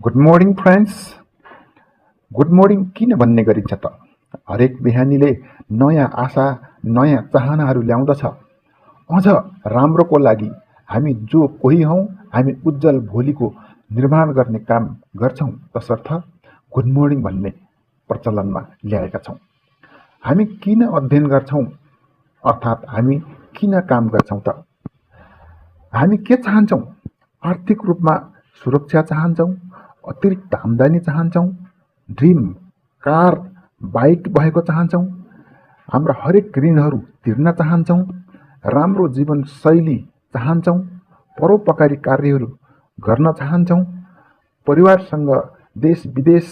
Good morning friends. Good morning किन भन्ने गरिन्छ त? हरेक बिहानीले नयाँ आशा, नयाँ चाहनाहरू ल्याउँदछ। अझ राम्रोको लागि हामी जो कोही हौँ, हामी उज्जवल भोलिको निर्माण गर्ने काम गर्छौँ। तसर्थ गुड मर्निङ भन्ने प्रचलनमा ल्याएका छौँ। हामी किन अध्ययन गर्छौँ, अर्थात् हामी किन काम गर्छौँ त? हामी के चाहन्छौँ? आर्थिक रूपमा सुरक्षा चाहन्छौँ, अतिरिक्त आम्दानी चाहन्छौँ, ड्रिम कार बाइक भएको चाहन्छौँ, हाम्रा हरेक ऋणहरू तिर्न चाहन्छौँ, राम्रो जीवनशैली चाहन्छौँ, परोपकारी कार्यहरू गर्न चाहन्छौँ, परिवारसँग देश विदेश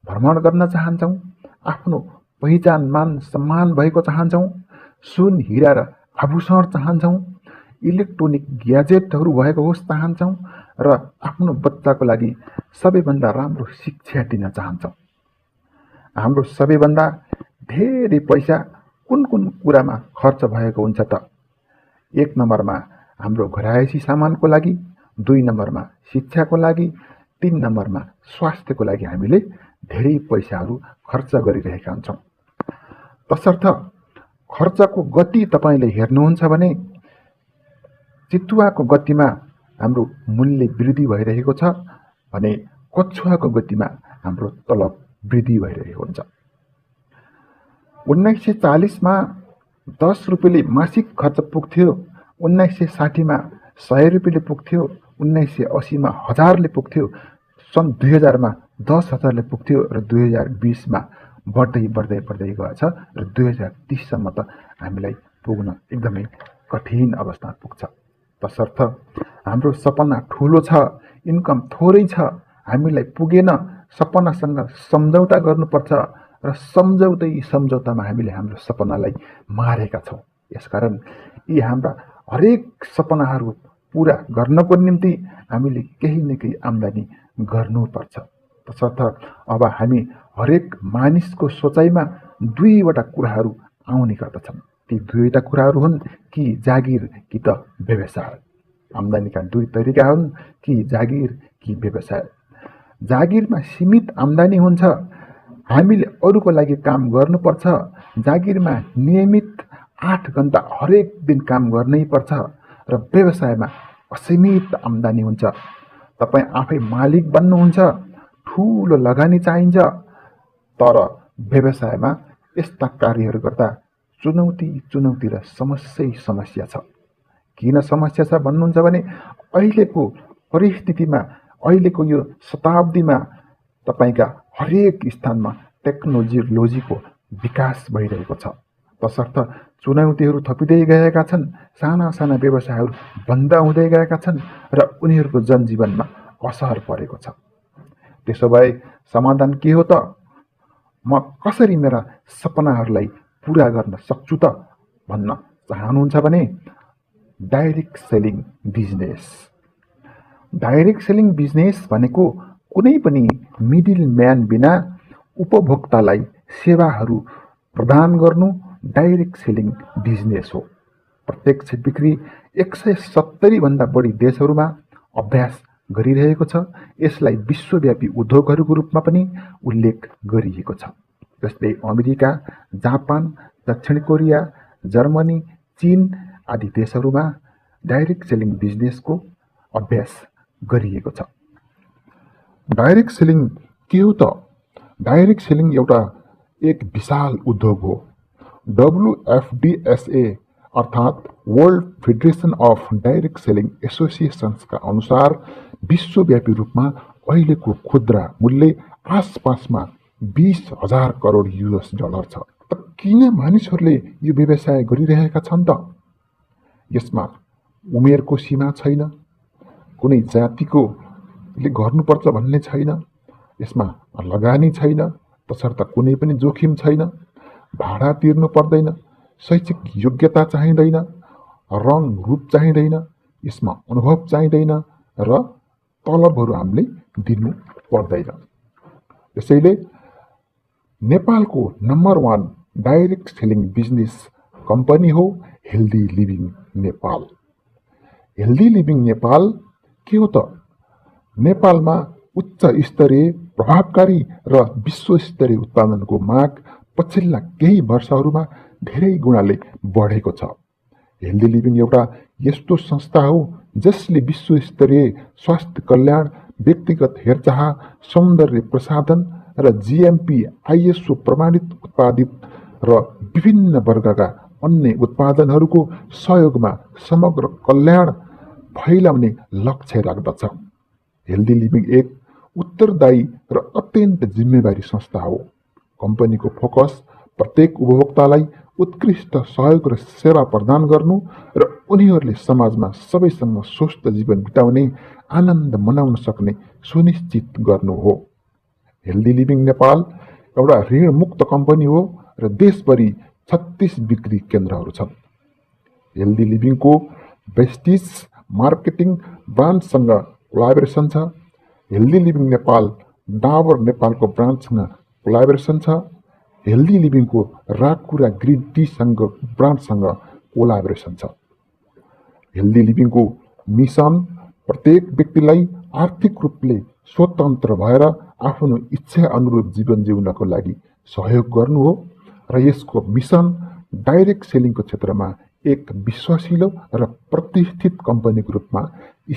भ्रमण गर्न चाहन्छौँ, आफ्नो पहिचान मान सम्मान भएको चाहन्छौँ, सुन हिरा र आभूषण चाहन्छौँ, इलेक्ट्रोनिक ग्याजेटहरू भएको होस् चाहन्छौँ र आफ्नो बच्चाको लागि सबैभन्दा राम्रो शिक्षा दिन चाहन्छौँ। हाम्रो सबैभन्दा धेरै पैसा कुन कुन कुरामा खर्च भएको हुन्छ त? 1 नम्बरमा हाम्रो घरायसी सामानको लागि, 2 नम्बरमा शिक्षाको लागि, 3 नम्बरमा स्वास्थ्यको लागि हामीले धेरै पैसाहरू खर्च गरिरहेका हुन्छौँ। तसर्थ खर्चको गति तपाईँले हेर्नुहुन्छ भने चितुवाको गतिमा हाम्रो मूल्य वृद्धि भइरहेको छ भने कछुवाको गतिमा हाम्रो तलब वृद्धि भइरहेको हुन्छ। 1940मा 10 रुपियाँले मासिक खर्च पुग्थ्यो, 1960मा 100 रुपियाँले पुग्थ्यो, 1980मा 1000ले पुग्थ्यो, सन् 2000मा 10,000ले पुग्थ्यो र 2020मा बढ्दै बढ्दै बढ्दै गएछ र 2030सम्म त हामीलाई पुग्न एकदमै कठिन अवस्था पुग्छ। तसर्थ हाम्रो सपना ठुलो छ, इन्कम थोरै छ, हामीलाई पुगेन, सपनासँग सम्झौता गर्नुपर्छ र सम्झौतामा हामीले हाम्रो सपनालाई मारेका छौँ। यसकारण यी हाम्रा हरेक सपनाहरू पुरा गर्नको निम्ति हामीले केही न केही आम्दानी गर्नुपर्छ। तसर्थ अब हामी हरेक मानिसको सोचाइमा 2वटा कुराहरू आउने गर्दछन्। ती 2वटा कुराहरू हुन् कि जागिर कि त व्यवसाय। आम्दानीका 2 तरिका हुन्, कि जागिर कि व्यवसाय। जागिरमा सीमित आम्दानी हुन्छ, हामीले अरूको लागि काम गर्नुपर्छ। जागिरमा नियमित 8 घण्टा हरेक दिन काम गर्नै पर्छ र व्यवसायमा असीमित आम्दानी हुन्छ। तपाईँ आफै मालिक बन्नुहुन्छ, ठुलो लगानी चाहिन्छ, तर व्यवसायमा यस्ता कार्यहरू गर्दा चुनौती र समस्या छ। किन समस्या छ भन्नुहुन्छ भने अहिलेको परिस्थितिमा, अहिलेको यो शताब्दीमा तपाईँका हरेक स्थानमा टेक्नोलोजीको विकास भइरहेको छ। तसर्थ चुनौतीहरू थपिँदै गएका छन्, साना साना व्यवसायहरू बन्द हुँदै गएका छन् र उनीहरूको जनजीवनमा असर परेको छ। त्यसो भए समाधान के हो त? म कसरी मेरा सपनाहरूलाई पुरा गर्न सक्छु त भन्न चाहनुहुन्छ भने direct selling business. Direct selling business भनेको कुनै पनि मिडिल म्यान बिना उपभोक्तालाई सेवाहरू प्रदान गर्नु डाइरेक्ट सेलिङ बिजनेस हो। प्रत्यक्ष बिक्री 170 भन्दा बढी देशहरूमा अभ्यास गरिरहेको छ। यसलाई विश्वव्यापी उद्योगहरूको रूपमा पनि उल्लेख गरिएको छ। जस्तै अमेरिका, जापान, दक्षिण कोरिया, जर्मनी, चीन आदि देशहरूमा डाइरेक्ट सेलिङ बिजनेसको अभ्यास गरिएको छ। डाइरेक्ट सेलिङ के हो त? डाइरेक्ट सेलिङ एक विशाल उद्योग हो। WFDSA अर्थात् world federation of direct selling एसोसिएसन्सका अनुसार विश्वव्यापी रूपमा अहिलेको खुद्रा मूल्य आसपासमा 20,000 करोड US डलर छ। त किन मानिसहरूले यो व्यवसाय गरिरहेका छन् त? यसमा उमेरको सीमा छैन, कुनै जातिकोले गर्नुपर्छ भन्ने छैन, यसमा लगानी छैन, तसर्थ कुनै पनि जोखिम छैन, भाडा तिर्नु पर्दैन, शैक्षिक योग्यता चाहिँदैन, रङ रूप चाहिँदैन, यसमा अनुभव चाहिँदैन र तलबहरू हामीले दिनु पर्दैन। त्यसैले नेपालको number 1 direct selling business company हो healthy living Nepal. Healthy living Nepal के हो त? नेपालमा उच्च स्तरीय, प्रभावकारी र विश्वस्तरीय उत्पादनको माग पछिल्ला केही वर्षहरूमा धेरै गुणाले बढेको छ। हेल्दी लिभिङ एउटा यस्तो संस्था हो जसले विश्वस्तरीय स्वास्थ्य कल्याण, व्यक्तिगत हेरचाह, सौन्दर्य प्रसाधन र GMP ISO प्रमाणित उत्पादित र विभिन्न वर्गका अन्य उत्पादनहरूको सहयोगमा समग्र कल्याण फैलाउने लक्ष्य राख्दछ। हेल्दी लिभिङ एक उत्तरदायी र अत्यन्त जिम्मेवारी संस्था हो। कम्पनीको फोकस प्रत्येक उपभोक्तालाई उत्कृष्ट सहयोग र सेवा प्रदान गर्नु र उनीहरूले समाजमा सबैसँग स्वस्थ जीवन बिताउने आनन्द मनाउन सक्ने सुनिश्चित गर्नु हो। हेल्दी लिभिङ नेपाल एउटा ऋण मुक्त कम्पनी हो र देशभरि 36 बिक्री केन्द्रहरू छन्। हेल्दी लिभिङको बेस्टिज मार्केटिङ ब्रान्डसँग कोलाबोरेसन छ। हेल्दी लिभिङ नेपाल डाबर नेपालको ब्रान्डसँग कोलाबोरेसन छ। हेल्दी लिभिङको राकुरा ग्रिन टीसँग ब्रान्डसँग कोलाबोरेसन छ। हेल्दी लिभिङको मिसन प्रत्येक व्यक्तिलाई आर्थिक रूपले स्वतन्त्र भएर आफ्नो इच्छा अनुरूप जीवन जिउनको लागि सहयोग गर्नु हो र यसको मिसन डाइरेक्ट सेलिङको क्षेत्रमा एक विश्वासिलो र प्रतिष्ठित कम्पनीको रूपमा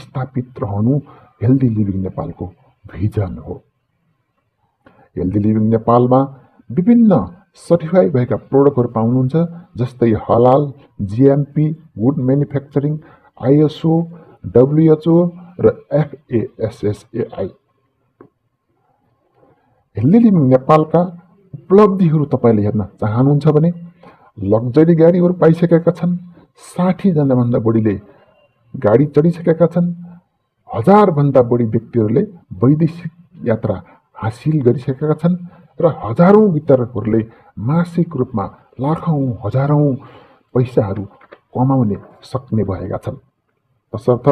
स्थापित रहनु हेल्दी लिभिङ नेपालको भिजन हो। हेल्दी लिभिङ नेपालमा विभिन्न सर्टिफाई भएका प्रोडक्टहरू पाउनुहुन्छ, जस्तै हलाल, GMP, good manufacturing, ISO, WHO र FASSAI। हेल्दी लिभिङ नेपालका उपलब्धिहरू तपाईँले हेर्न चाहनुहुन्छ भने लग्जरी गाडीहरू पाइसकेका छन्। 60 जनाभन्दा बढीले गाडी चढिसकेका छन्। 1000 भन्दा बढी व्यक्तिहरूले वैदेशिक यात्रा हासिल गरिसकेका छन् र हजारौं वितरकहरूले मासिक रूपमा लाखौं हजारौं पैसाहरू कमाउने सक्ने भएका छन्। तसर्थ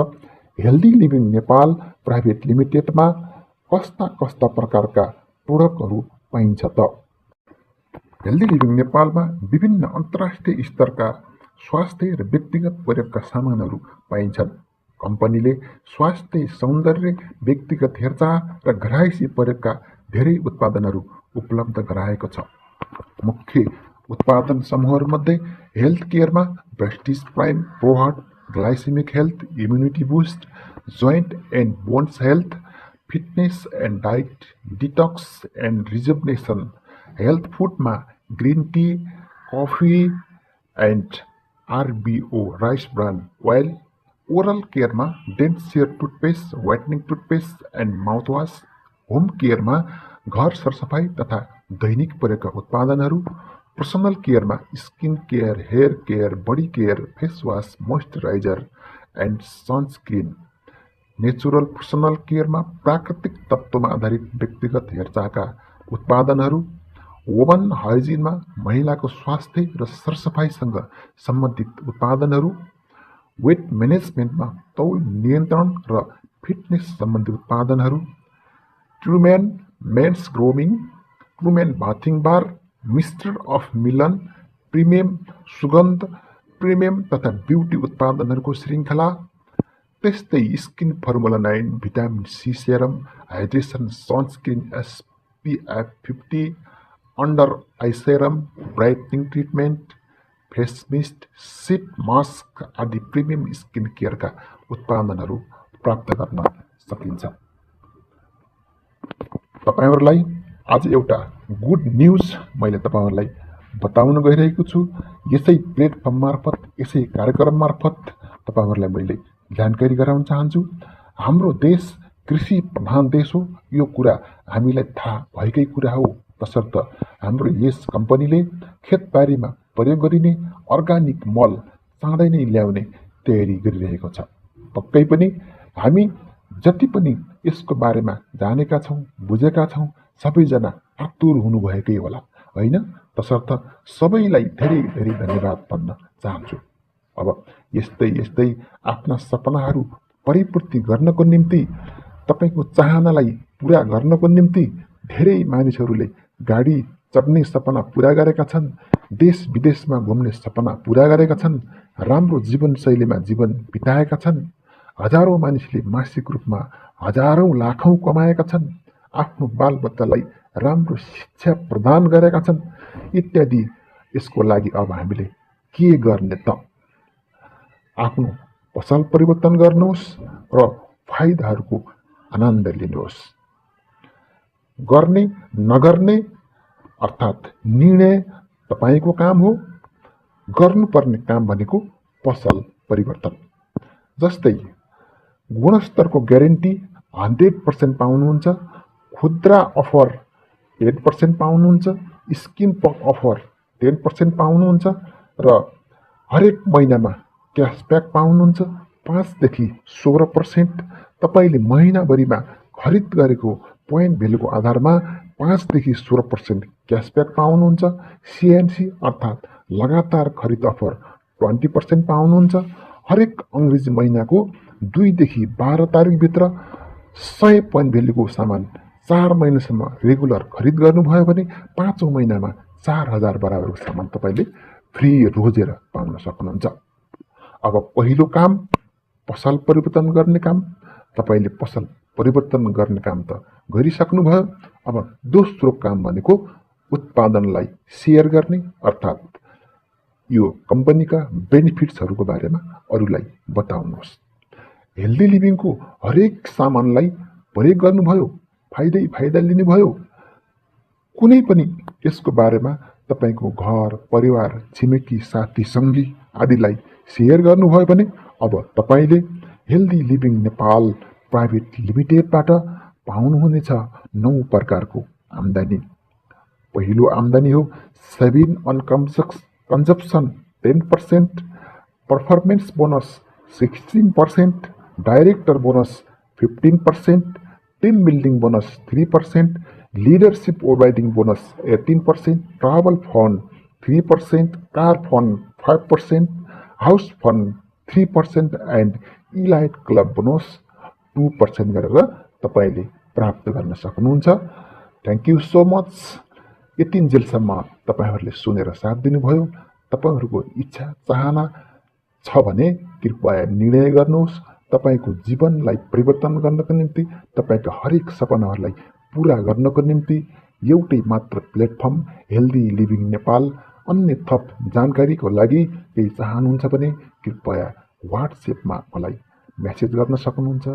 हेल्दी लिभिङ नेपाल प्राइभेट लिमिटेडमा कस्ता कस्ता प्रकारका प्रोडक्टहरू पाइन्छ त? हेल्दी लिभिङ नेपालमा विभिन्न अन्तर्राष्ट्रिय स्तरका स्वास्थ्य र व्यक्तिगत प्रयोगका सामानहरू पाइन्छन्। कम्पनीले स्वास्थ्य, सौन्दर्य, व्यक्तिगत हेरचाह र घरायसी प्रयोगका धेरै उत्पादनहरू उपलब्ध गराएको छ। मुख्य उत्पादन समूहहरूमध्ये हेल्थ केयरमा prestige prime, proheart, glycaemic health, immunity boost, joint and bones health, fitness and diet, detox and rejuvenation, health फुडमा green tea, coffee and RBO rice bran oil, oral केयरमा डेन्सियर toothpaste, whitening toothpaste and mouthwash, home केयरमा घर सरसफाई तथा दैनिक प्रयोगका उत्पादनहरू, पर्सनल केयरमा skin care, hair care, body care, face wash, moisturiser and sunscreen, natural personal केयरमा प्राकृतिक तत्त्वमा आधारित व्यक्तिगत हेरचाहका उत्पादनहरू, वुमन हाइजिनमा महिलाको स्वास्थ्य र सरसफाइसँग सम्बन्धित उत्पादनहरू, वेट म्यानेजमेन्टमा तौल नियन्त्रण र फिटनेस सम्बन्धी उत्पादनहरू, Trumen men's grooming, Trumen bathing bar, mister of Milan, premium सुगन्ध, प्रिमियम तथा ब्युटी उत्पादनहरूको श्रृङ्खला, त्यस्तै skin formula 9, vitamin C serum, hydration sunscreen SPF 50, under eye serum, brightening treatment, face mist, sheet mask आदि प्रिमियम स्किन केयरका उत्पादनहरू प्राप्त गर्न सकिन्छ। तपाईहरुलाई आज एउटा गुड न्यूज मैले तपाईहरुलाई बताउन गइरहेको छु। यसै प्लेटफर्म मार्फत, यसै कार्यक्रम मार्फत तपाईहरुलाई मैले जानकारी गराउन चाहन्छु। हाम्रो देश कृषि प्रधान देश हो, यो कुरा हामीलाई थाहा भएकै कुरा हो। तसर्थ हाम्रो यस कम्पनीले खेतबारीमा प्रयोग गरिने अर्गानिक मल चाँडै नै ल्याउने तयारी गरिरहेको छ। पक्कै पनि हामी जति पनि यसको बारेमा जानेका छौँ, बुझेका छौँ, सबैजना आतुर हुनुभएकै होला, होइन? तसर्थ सबैलाई धेरै धेरै धन्यवाद भन्न चाहन्छु। अब यस्तै यस्तै आफ्ना सपनाहरू परिपूर्ति गर्नको निम्ति, तपाईको चाहनालाई पूरा गर्नको निम्ति धेरै मानिसहरूले गाडी चढ्ने सपना पूरा गरेका छन्, देश विदेशमा घुम्ने सपना पूरा गरेका छन्, राम्रो जीवनशैलीमा जीवन बिताएका छन्। हजारौं मानिसले मासिक रूपमा हजारौं लाखौं कमाएका छन्, आफ्नो बालबच्चालाई राम्रो शिक्षा प्रदान गरेका छन् इत्यादि। यसको लागि अब हामीले के गर्ने त? आफ्नो पसल परिवर्तन गर्नुहोस् र फाइदाहरूको आनन्द लिनुहोस्। गर्ने नगर्ने अर्थात् निर्णय तपाईँको काम हो। गर्नुपर्ने काम भनेको पसल परिवर्तन। जस्तै गुणस्तरको ग्यारेन्टी 100% पाउनुहुन्छ, खुद्रा अफर 10% पाउनुहुन्छ, स्किम अफर 10% पाउनुहुन्छ र हरेक महिनामा क्यासब्याक पाउनुहुन्छ 5 देखि 16%। तपाईँले महिनाभरिमा खरिद गरेको पोइन्ट भेल्युको आधारमा 5 देखि 16% क्यासब्याक पाउनुहुन्छ। सिएनसी अर्थात् लगातार खरिद अफर 20% पाउनुहुन्छ। हरेक अङ्ग्रेजी महिनाको 2 देखि 12 तारिकभित्र 100 पोइन्ट भेल्युको सामान 4 महिनासम्म रेगुलर खरिद गर्नुभयो भने 5औं महिनामा 4000 बराबरको सामान तपाईँले फ्री रोजेर पाउन सक्नुहुन्छ। अब पहिलो काम पसल परिवर्तन गर्ने काम। तपाईँले पसल परिवर्तन गर्ने काम त गरिसक्नुभयो। अब दोस्रो काम भनेको उत्पादनलाई सेयर गर्ने अर्थात् यो कम्पनीका बेनिफिट्सहरूको बारेमा अरूलाई बताउनुहोस्। हेल्दी लिभिङको हरेक सामानलाई प्रयोग गर्नुभयो, फाइदा लिनुभयो। कुनै पनि यसको बारेमा तपाईँको घर परिवार छिमेकी साथी सङ्गी आदिलाई सेयर गर्नुभयो भने अब तपाईँले हेल्दी लिभिङ नेपाल प्राइभेट लिमिटेडबाट पाउनुहुनेछ 9 प्रकारको आम्दानी। पहिलो आम्दानी हो saving on consumption 10%, performance bonus 16%, director bonus 15%, team building bonus 3%, leadership overriding bonus 18%, travel fund 3%, car fund 5%, house fund 3% and elite club bonus 2% गरेर तपाईँले प्राप्त गर्न सक्नुहुन्छ। Thank you so much. यतिन्जेलसम्म तपाईँहरूले सुनेर साथ दिनुभयो। तपाईँहरूको इच्छा चाहना छ भने कृपया निर्णय गर्नुहोस्। तपाईँको जीवनलाई परिवर्तन गर्नको निम्ति, तपाईँका हरेक सपनाहरूलाई पुरा गर्नको निम्ति एउटै मात्र प्लेटफर्म हेल्दी लिभिङ नेपाल। अन्य थप जानकारीको लागि केही चाहनुहुन्छ भने कृपया व्हाट्सएपमा मलाई मेसेज गर्न सक्नुहुन्छ,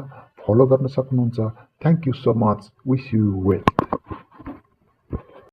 फलो गर्न सक्नुहुन्छ। Thank you so much. Wish you well.